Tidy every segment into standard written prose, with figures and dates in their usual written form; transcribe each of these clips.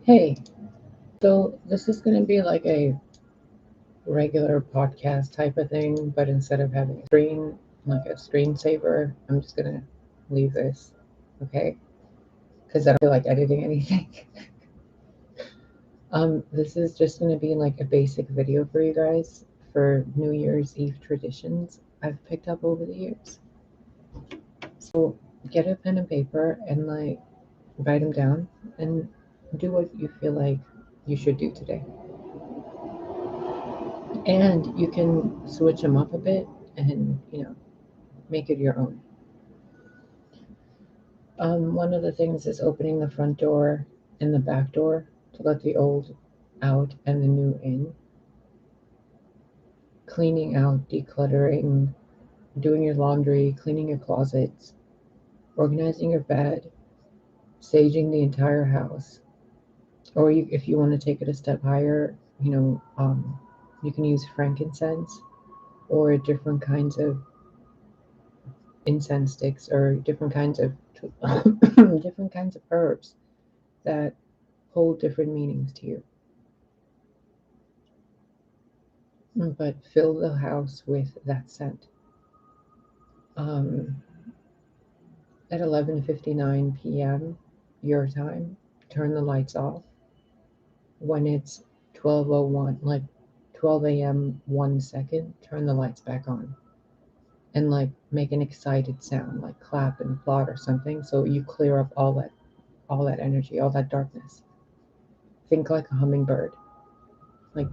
Hey, so this is going to be like a regular podcast type of thing, but instead of having a screen, like a screensaver, I'm just going to leave this, okay? Because I don't feel like editing anything. This is just going to be like a basic video for you guys for New Year's Eve traditions I've picked up over the years. So get a pen and paper and like write them down and do what you feel like you should do today. And you can switch them up a bit and make it your own. One of the things is opening the front door and the back door to let the old out and the new in. Cleaning out, decluttering, doing your laundry, cleaning your closets, organizing your bed, saging the entire house. Or if you want to take it a step higher, you can use frankincense or different kinds of incense sticks or different kinds of different kinds of herbs that hold different meanings to you. But fill the house with that scent. Um, at 11:59 p.m. your time, turn the lights off. When it's 12:01, like 12 a.m. 1 second, turn the lights back on and like make an excited sound, like clap and applaud or something, so you clear up all that energy, all that darkness. Think like a hummingbird. Like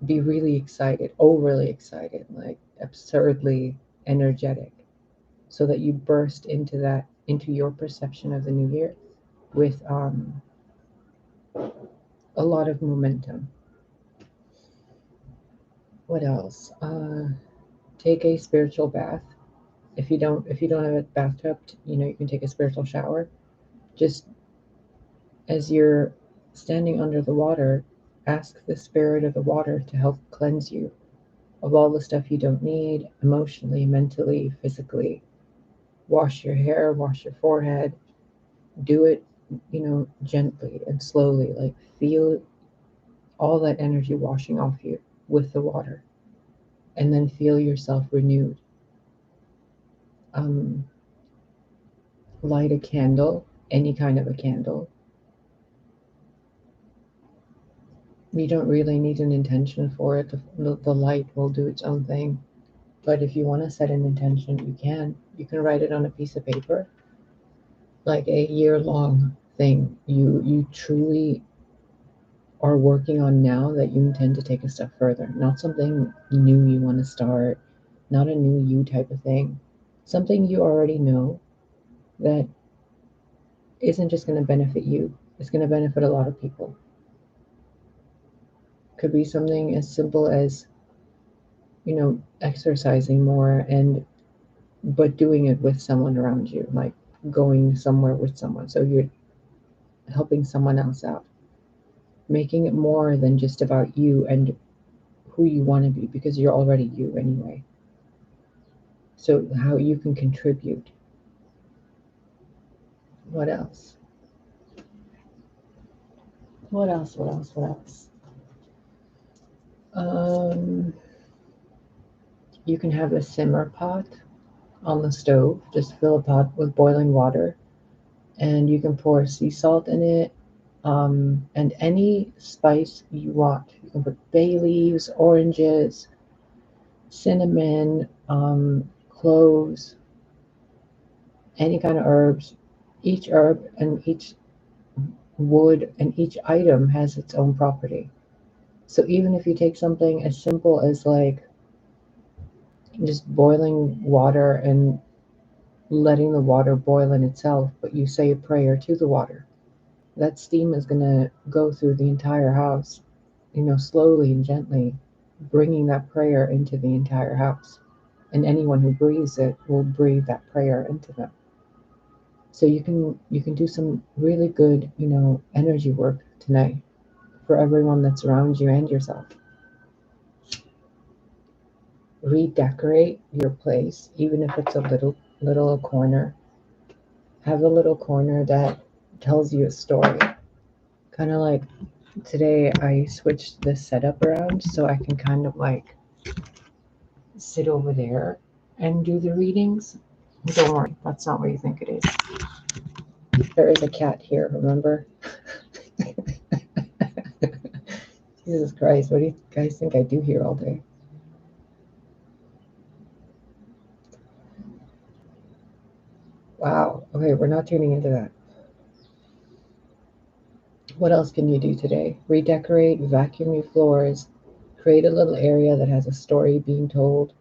be really excited, overly excited, like absurdly energetic, so that you burst into your perception of the new year with a lot of momentum. What else? Take a spiritual bath. If you don't have a bathtub, you can take a spiritual shower. Just as you're standing under the water, ask the spirit of the water to help cleanse you of all the stuff you don't need emotionally, mentally, physically. Wash your hair, wash your forehead. Do it, gently and slowly. Like feel all that energy washing off you with the water. And then feel yourself renewed. Um, Light a candle, any kind of a candle. You don't really need an intention for it. The light will do its own thing. But if you want to set an intention, you can. You can write it on a piece of paper, like a year-long thing you truly are working on now that you intend to take a step further. Not something new you want to start, not a new you type of thing. Something you already know that isn't just going to benefit you, it's going to benefit a lot of people. Could be something as simple as, exercising more and but doing it with someone around you, like going somewhere with someone. So you're helping someone else out, making it more than just about you and who you want to be, because you're already you anyway. So how you can contribute. What else? What else? What else? What else? Um, you can have a simmer pot on the stove. Just fill a pot with boiling water, and you can pour sea salt in it, and any spice you want. You can put bay leaves, oranges, cinnamon, cloves, any kind of herbs. Each herb and each wood and each item has its own property. So even if you take something as simple as like just boiling water and letting the water boil in itself, but you say a prayer to the water, that steam is going to go through the entire house, slowly and gently, bringing that prayer into the entire house. And anyone who breathes it will breathe that prayer into them. So you can do some really good, energy work tonight for everyone that's around you and yourself. Redecorate your place, even if it's a little corner. Have a little corner that tells you a story. Kind of like today I switched this setup around so I can kind of like sit over there and do the readings. Don't worry, that's not what you think it is. There is a cat here, remember? Jesus Christ, what do you guys think I do here all day? Wow, okay, we're not tuning into that. What else can you do today? Redecorate, vacuum your floors, create a little area that has a story being told.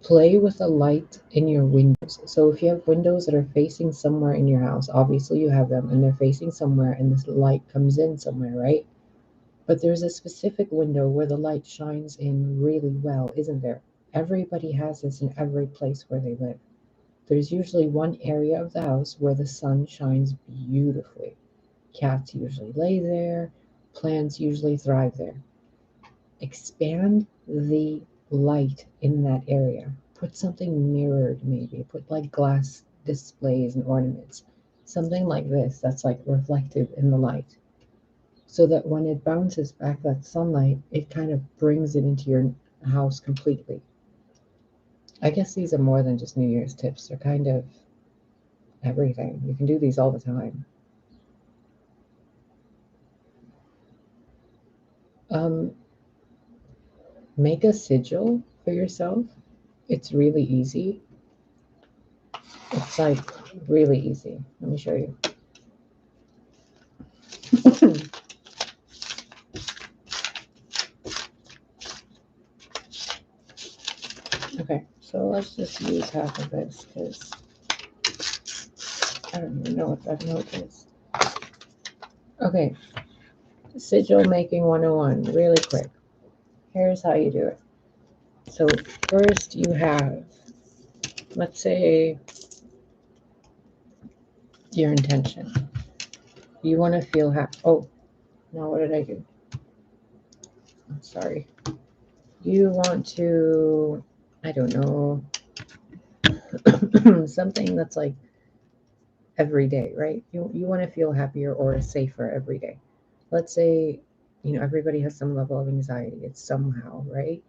Play with a light in your windows. So if you have windows that are facing somewhere in your house, obviously you have them and they're facing somewhere and this light comes in somewhere, right? But there's a specific window where the light shines in really well, isn't there? Everybody has this in every place where they live. There's usually one area of the house where the sun shines beautifully. Cats usually lay there, plants usually thrive there. Expand the light in that area. Put something mirrored, maybe. Put like glass displays and ornaments. Something like this that's like reflective in the light. So that when it bounces back that sunlight, it kind of brings it into your house completely. I guess these are more than just New Year's tips. They're kind of everything. You can do these all the time. Um, Make a sigil for yourself. It's really easy. It's like really easy. Let me show you. Okay, so let's just use half of this because I don't even know what that note is. Okay, Sigil Making 101, really quick. Here's how you do it. So first you have, let's say, your intention. You want to feel happy. Oh, no, what did I do? I'm sorry. You want to, I don't know, something that's like every day, right? You want to feel happier or safer every day. Let's say, everybody has some level of anxiety. It's somehow, right?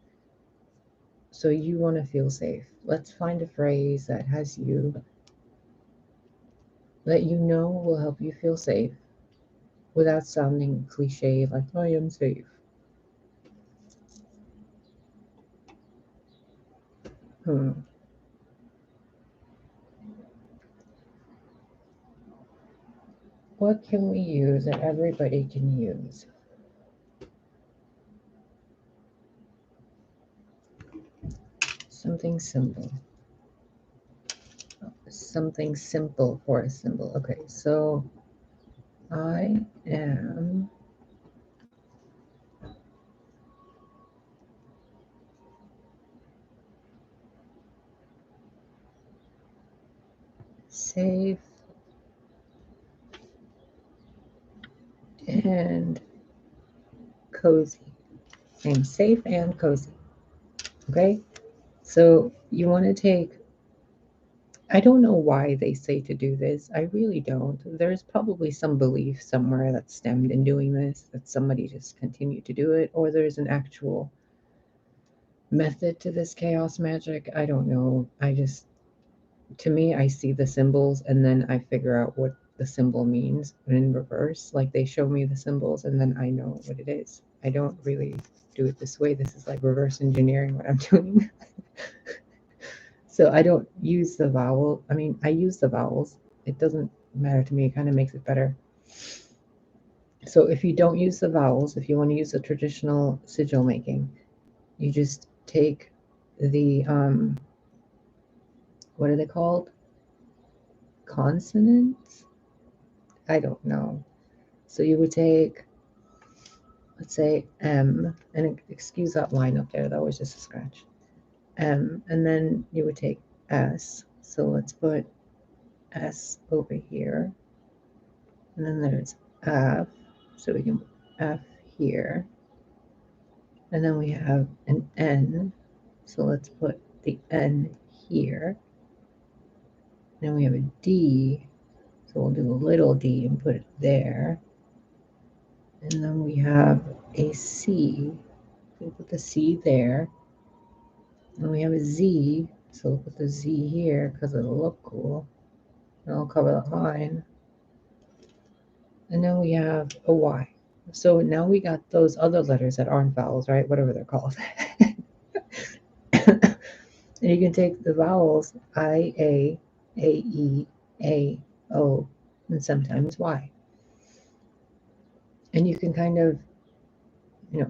So you want to feel safe. Let's find a phrase that has you, that you know will help you feel safe without sounding cliche like I am safe. Hmm. What can we use that everybody can use? Something simple. Something simple for a symbol. Okay, so I am safe and cozy. I'm safe and cozy. Okay, so you want to take, I don't know why they say to do this. I really don't. There's probably some belief somewhere that stemmed in doing this, that somebody just continued to do it, or there's an actual method to this chaos magic. I don't know. To me, I see the symbols and then I figure out what the symbol means in reverse. Like they show me the symbols and then I know what it is. I don't really do it this way. This is like reverse engineering what I'm doing. So I don't use the vowel. I mean, I use the vowels. It doesn't matter to me. It kind of makes it better. So if you don't use the vowels, if you want to use the traditional sigil making, you just take the, what are they called? Consonants? I don't know. So you would take, let's say M, and excuse that line up there, that was just a scratch. M, and then you would take S. So let's put S over here. And then there's F. So we can put F here. And then we have an N. So let's put the N here. Then we have a D. So we'll do a little d and put it there. And then we have a C. We'll put the C there. And we have a Z. So we'll put the Z here because it'll look cool. And I'll cover the line. And then we have a Y. So now we got those other letters that aren't vowels, right? Whatever they're called. And you can take the vowels I, A, E, A, O, and sometimes Y. And you can kind of,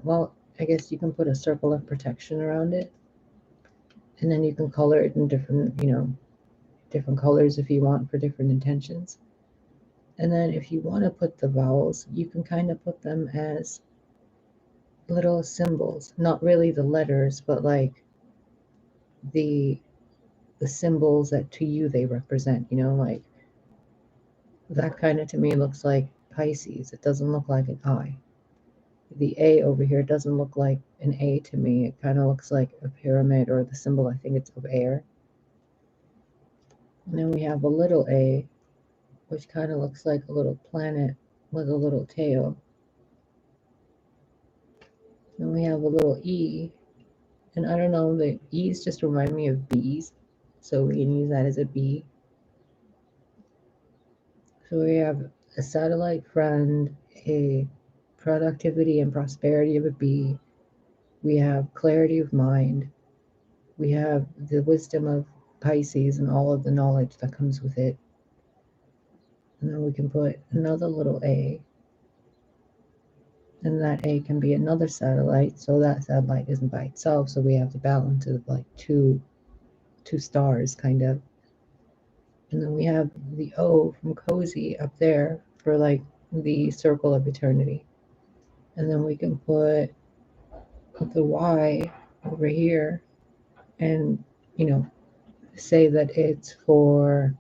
well, I guess you can put a circle of protection around it. And then you can color it in different, different colors if you want for different intentions. And then if you want to put the vowels, you can kind of put them as little symbols, not really the letters, but like the symbols that to you they represent, like that kind of to me looks like Pisces. It doesn't look like an I. The A over here doesn't look like an A to me. It kind of looks like a pyramid or the symbol, I think it's of air. And then we have a little A, which kind of looks like a little planet with a little tail. Then we have a little E, and I don't know, the E's just remind me of bees, so we can use that as a bee. So we have a satellite friend, a productivity and prosperity of a bee. We have clarity of mind. We have the wisdom of Pisces and all of the knowledge that comes with it. And then we can put another little A. And that A can be another satellite. So that satellite isn't by itself. So we have the balance of like two stars kind of. And then we have the O from cozy up there for like the circle of eternity. And then we can put the Y over here and, say that it's for,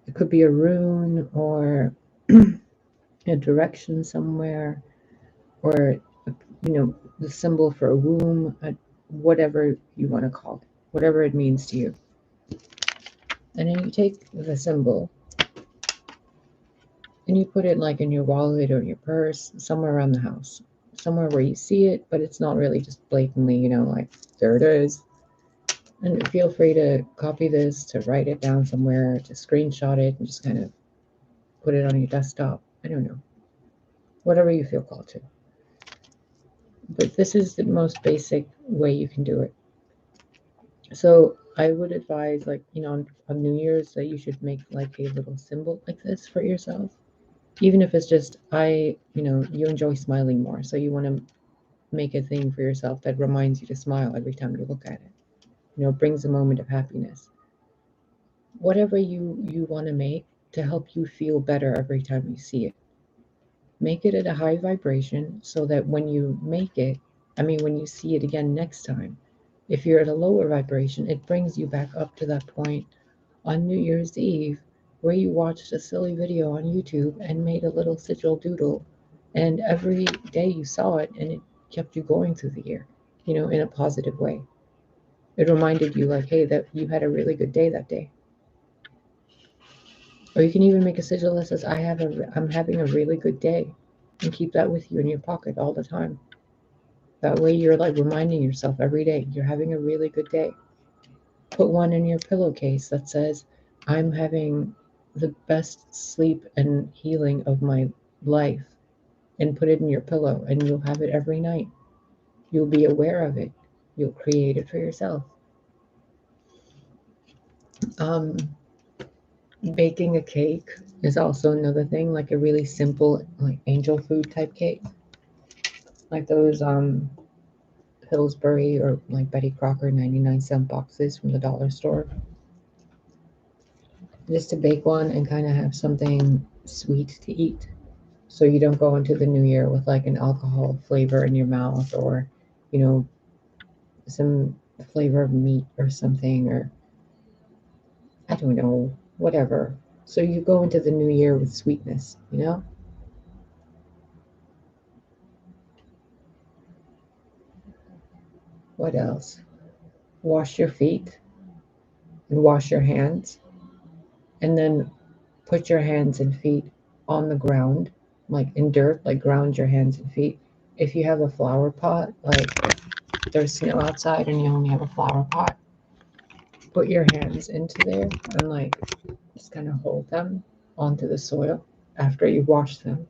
it could be a rune or a direction somewhere, or, the symbol for a womb, whatever you want to call it, whatever it means to you. And then you take the symbol and you put it like in your wallet or in your purse, somewhere around the house, somewhere where you see it, but it's not really just blatantly, like, there it is. And feel free to copy this, to write it down somewhere, to screenshot it, and just kind of put it on your desktop. I don't know. Whatever you feel called to. But this is the most basic way you can do it. So I would advise, like, on New Year's, that you should make like a little symbol like this for yourself. Even if it's just, you enjoy smiling more. So you want to make a thing for yourself that reminds you to smile every time you look at it. Brings a moment of happiness. Whatever you want to make to help you feel better every time you see it. Make it at a high vibration so that when you when you see it again next time, if you're at a lower vibration, it brings you back up to that point on New Year's Eve where you watched a silly video on YouTube and made a little sigil doodle, and every day you saw it and it kept you going through the year, in a positive way. It reminded you, like, hey, that you had a really good day that day. Or you can even make a sigil that says, I'm having a really good day, and keep that with you in your pocket all the time. That way you're like reminding yourself every day you're having a really good day. Put one in your pillowcase that says, I'm having the best sleep and healing of my life, and put it in your pillow, and you'll have it every night. You'll be aware of it. You'll create it for yourself. Baking a cake is also another thing, like a really simple, like angel food type cake, like those Pillsbury or like Betty Crocker 99-cent boxes from the dollar store. Just to bake one and kind of have something sweet to eat, so you don't go into the new year with like an alcohol flavor in your mouth, or some flavor of meat or something, or I don't know, whatever. So you go into the new year with sweetness. What else? Wash your feet and wash your hands, and then put your hands and feet on the ground like in dirt, like ground your hands and feet. If you have a flower pot, like there's snow outside and you only have a flower pot, put your hands into there and like just kind of hold them onto the soil after you wash them.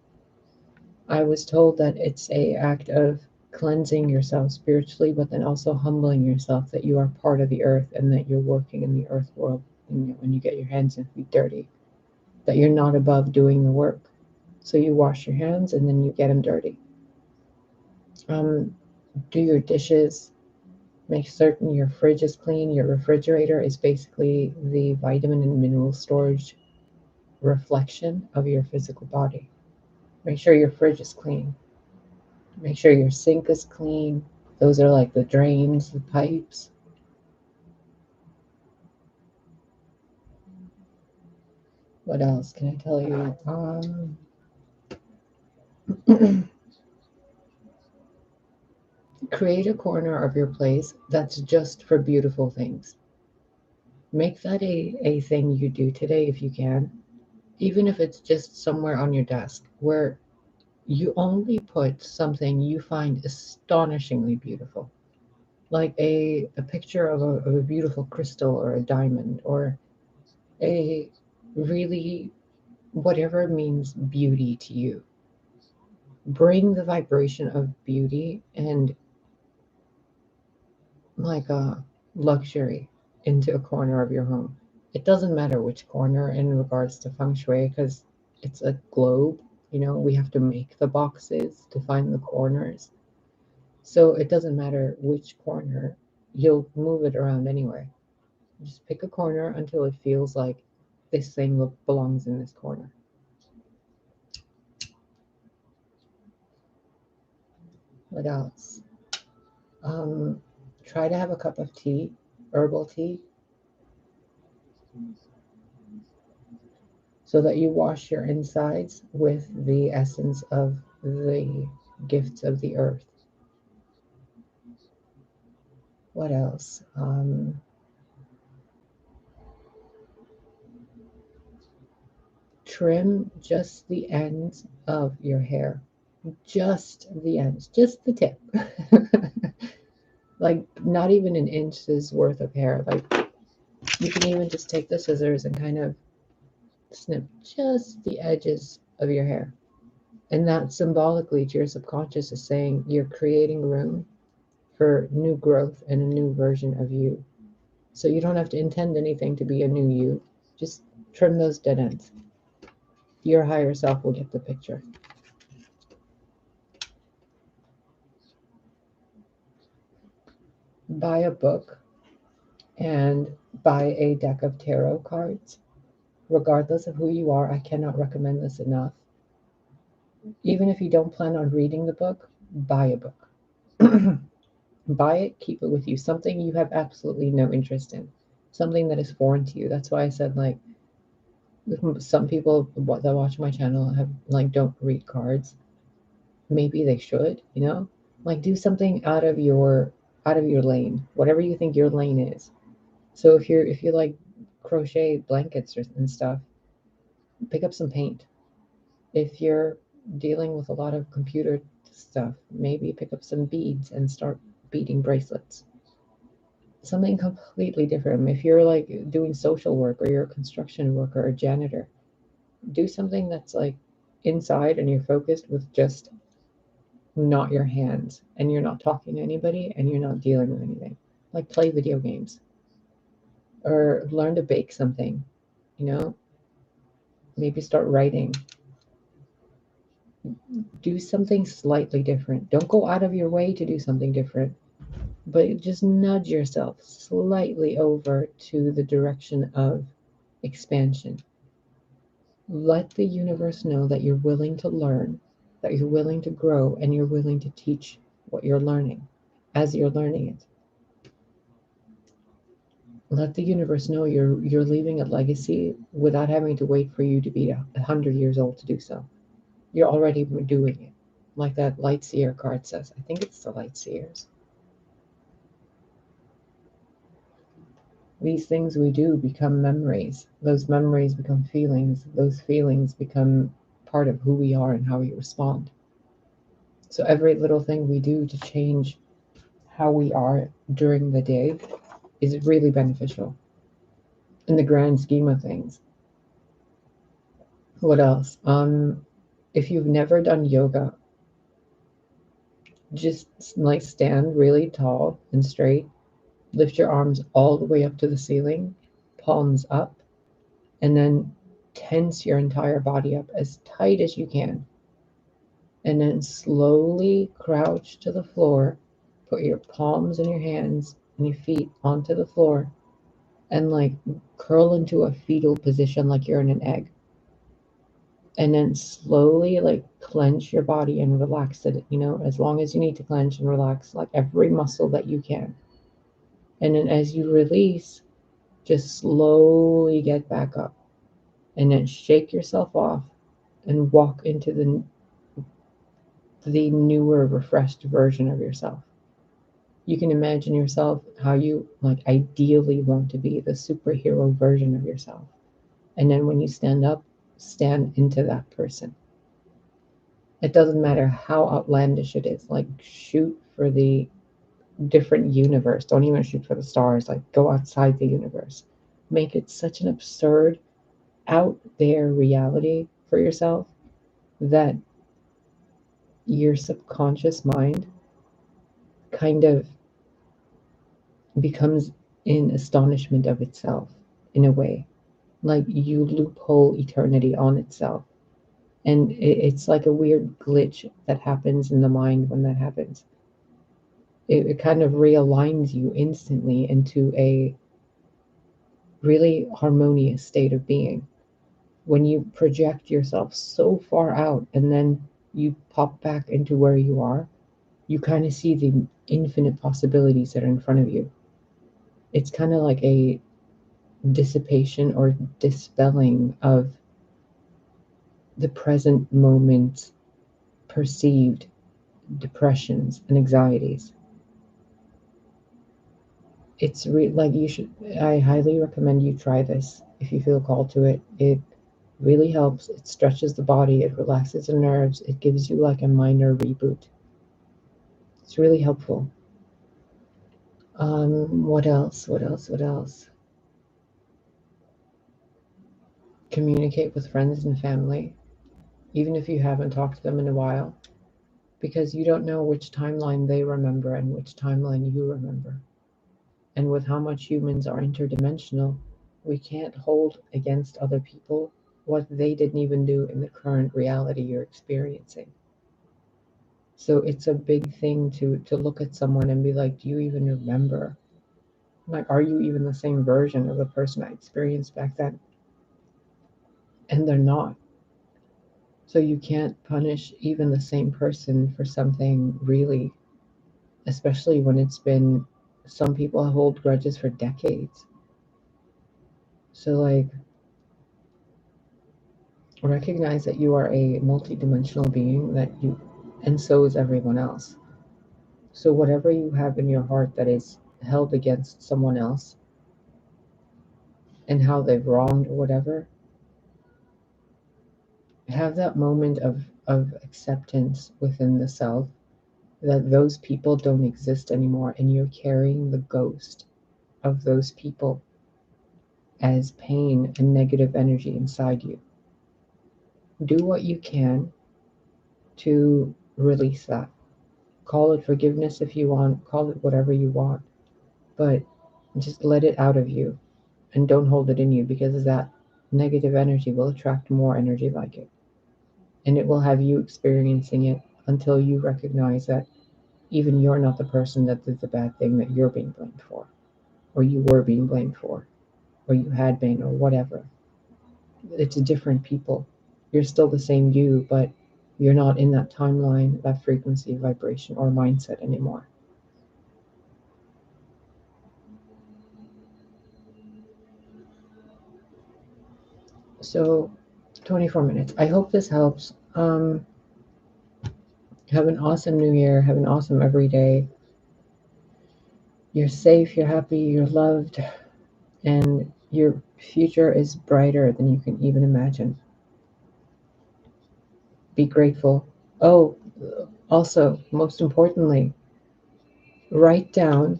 I was told that it's a act of cleansing yourself spiritually, but then also humbling yourself that you are part of the earth and that you're working in the earth world. And when you get your hands and feet dirty, that you're not above doing the work. So you wash your hands and then you get them dirty. Um, do your dishes. Make certain your fridge is clean. Your refrigerator is basically the vitamin and mineral storage reflection of your physical body. Make sure your fridge is clean. Make sure your sink is clean. Those are like the drains, the pipes. What else can I tell you? Create a corner of your place that's just for beautiful things. Make that a thing you do today if you can, even if it's just somewhere on your desk where you only put something you find astonishingly beautiful, like a picture of a beautiful crystal or a diamond or a really whatever means beauty to you. Bring the vibration of beauty and like a luxury into a corner of your home. It doesn't matter which corner in regards to feng shui because it's a globe. You know, we have to make the boxes to find the corners. So it doesn't matter which corner, you'll move it around anyway. Just pick a corner until it feels like this thing belongs in this corner. What else? Um, Try to have a cup of tea, herbal tea, so that you wash your insides with the essence of the gifts of the earth. What else? Trim just the ends of your hair. Just the ends, just the tip. Like, not even an inch's worth of hair. Like, you can even just take the scissors and kind of snip just the edges of your hair. And that symbolically to your subconscious is saying you're creating room for new growth and a new version of you. So you don't have to intend anything to be a new you. Just trim those dead ends. Your higher self will get the picture. Buy a book and buy a deck of tarot cards. Regardless of who you are, I cannot recommend this enough. Even if you don't plan on reading the book, buy a book. Buy it, keep it with you. Something you have absolutely no interest in. Something that is foreign to you. That's why I said like some people that watch my channel have like don't read cards. Maybe they should, you know? Like do something out of your lane, whatever you think your lane is. So if you like crochet blankets and stuff, pick up some paint. If you're dealing with a lot of computer stuff, maybe pick up some beads and start beading bracelets. Something completely different. If you're like doing social work or you're a construction worker or a janitor, do something that's like inside and you're focused with just not your hands and you're not talking to anybody and you're not dealing with anything. Like play video games or learn to bake something, you know, maybe start writing. Do something slightly different. Don't go out of your way to do something different, but just nudge yourself slightly over to the direction of expansion. Let the universe know that you're willing to learn, that you're willing to grow, and you're willing to teach what you're learning as you're learning it. Let the universe know you're leaving a legacy without having to wait for you to be 100 years old to do so. You're already doing it. Like that Light Seer card says. I think it's the Light Seers. These things we do become memories. Those memories become feelings. Those feelings become part of who we are and how we respond. So every little thing we do to change how we are during the day is really beneficial in the grand scheme of things. What else? If you've never done yoga, just like stand really tall and straight, lift your arms all the way up to the ceiling, palms up, and then tense your entire body up as tight as you can. And then slowly crouch to the floor, put your palms and your hands and your feet onto the floor, and like curl into a fetal position like you're in an egg. And then slowly like clench your body and relax it, as long as you need to clench and relax, like every muscle that you can. And then as you release, just slowly get back up and then shake yourself off and walk into the newer, refreshed version of yourself. You can imagine yourself how you like ideally want to be, the superhero version of yourself. And then when you stand up, stand into that person. It doesn't matter how outlandish it is. Like shoot for the different universe. Don't even shoot for the stars. Like go outside the universe. Make it such an absurd, out there reality for yourself that your subconscious mind kind of becomes in astonishment of itself in a way. Like you loophole eternity on itself. And it's like a weird glitch that happens in the mind when that happens. It kind of realigns you instantly into a really harmonious state of being. When you project yourself so far out and then you pop back into where you are, you kind of see the infinite possibilities that are in front of you. It's kind of like a dissipation or dispelling of the present moment perceived depressions and anxieties. It's like you should, I highly recommend you try this if you feel called to it. It really helps. It stretches the body, it relaxes the nerves, it gives you like a minor reboot. It's really helpful. What else? What else? What else? Communicate with friends and family, even if you haven't talked to them in a while, because you don't know which timeline they remember and which timeline you remember. And with how much humans are interdimensional, we can't hold against other people what they didn't even do in the current reality you're experiencing. So it's a big thing to look at someone and be like, do you even remember? Like, are you even the same version of the person I experienced back then? And they're not. So you can't punish even the same person for something really, especially when it's been, some people hold grudges for decades. So like, recognize that you are a multidimensional being, and so is everyone else. So whatever you have in your heart that is held against someone else and how they've wronged or whatever, have that moment of acceptance within the self that those people don't exist anymore and you're carrying the ghost of those people as pain and negative energy inside you. Do what you can to release that. Call it forgiveness if you want, call it whatever you want, but just let it out of you and don't hold it in you, because that negative energy will attract more energy like it. And it will have you experiencing it until you recognize that even you're not the person that did the bad thing that you're being blamed for, or you were being blamed for, or you had been, or whatever. It's different people. You're still the same you, but you're not in that timeline, that frequency, vibration, or mindset anymore. So 24 minutes. I hope this helps. Have an awesome new year. Have an awesome every day. You're safe, you're happy, you're loved, and your future is brighter than you can even imagine. Be grateful. Oh, also, most importantly, write down.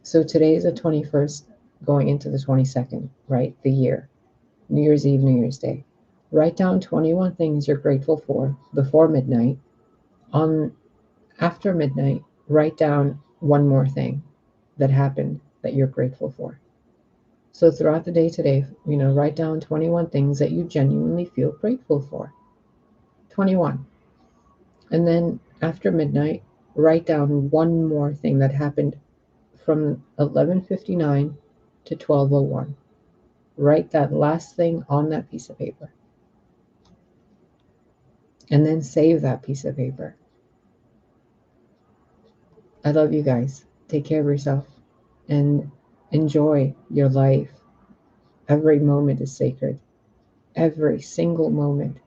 So today is the 21st, going into the 22nd, right? The year. New Year's Eve, New Year's Day. Write down 21 things you're grateful for before midnight. On After midnight, write down one more thing that happened that you're grateful for. So throughout the day today, write down 21 things that you genuinely feel grateful for. 21. And then after midnight, write down one more thing that happened from 11:59 to 12:01. Write that last thing on that piece of paper. And then save that piece of paper. I love you guys. Take care of yourself and enjoy your life. Every moment is sacred. Every single moment